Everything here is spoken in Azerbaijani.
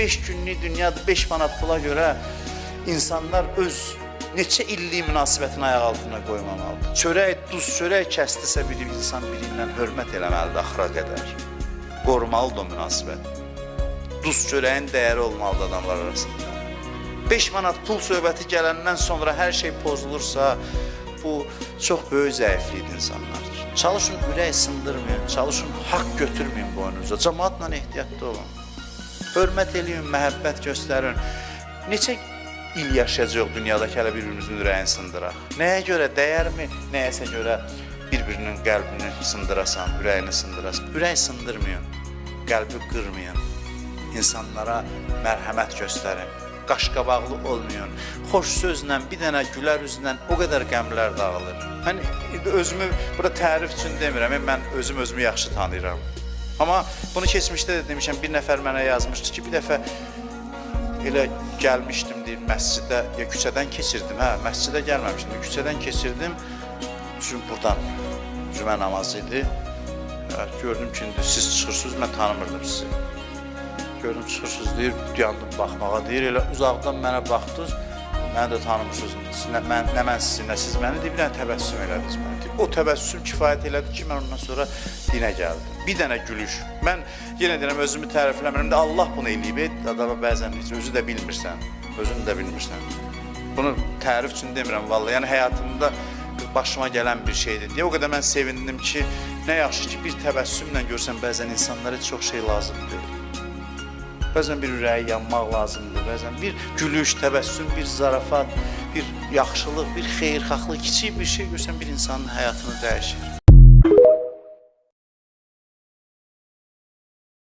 5 günlük dünyadır, 5 manat pula görə insanlar öz neçə illik münasibətini ayaq altına qoymamalıdır. Çörək, duz çörək kəsdisə bir insan biriyle hörmət eləməlidir axıra qədər. Qorumalıdır o münasibət. Duz çörəyin dəyəri olmalıdır adamlar arasında. 5 manat pul söhbəti gələndən sonra hər şey pozulursa, bu çox böyük zəiflikdir insanlar üçün. Çalışın ürək sındırmayın, çalışın haqq götürməyin boynunuza, cəmaatla ehtiyatlı olun. Hörmət eləyin, məhəbbət göstərin. Neçə il yaşayacaq dünyadakı hələ bir-birimizin ürəyini sındıraq? Nəyə görə, dəyərmi? Nəyəsə görə bir-birinin qəlbini sındırasan, ürəyini sındırasan. Ürək sındırmayın, qəlbi qırmayın. İnsanlara mərhəmət göstərin. Qaşqabaqlı olmayın. Xoş sözlə, bir dənə gülər üzlə o qədər qəmlər dağılır. Hani özümü burada tərif üçün demirəm, mən özümü yaxşı tanıyıram. Amma bunu keçmişdə də demişəm, bir nəfər mənə yazmışdı ki, bir dəfə elə gəlmişdim deyir məscidə, ya küçədən keçirdim, məscidə gəlməmişdim, küçədən keçirdim. Çünki buradan cümə namazı idi. Gördüm ki, siz çıxırsınız, mən tanımırdım sizi. Gördüm çıxırsınız deyir, yandım baxmağa deyir, elə uzaqdan mənə baxdınız, məni də tanımırsınız, nə mən sizi, nə siz məni deyir, bir dənə təbəssüm elədiniz mənə deyir. O təbəssüm kifayət elədi ki, mən ondan sonra dinə gəldim. Bir dənə gülüş. Mən yenə deyirəm, özümü tərifləmirəm də Allah bunu eləyib, adama bəzən özü də bilmirsən, özünü də bilmirsən. Bunu tərif üçün demirəm vallahi, yəni həyatımda başıma gələn bir şeydir deyə o qədər mən sevindim ki, nə yaxşı ki, bir təbəssümlə görsən bəzən insanlara çox şey lazımdır. Bəzən bir ürəyi yanmaq lazımdır, bəzən bir gülüş, təbəssüm, bir zarafat, bir yaxşılıq, bir xeyirxahlıq, kiçik bir şey görsən bir insanın həyatını dəyişir.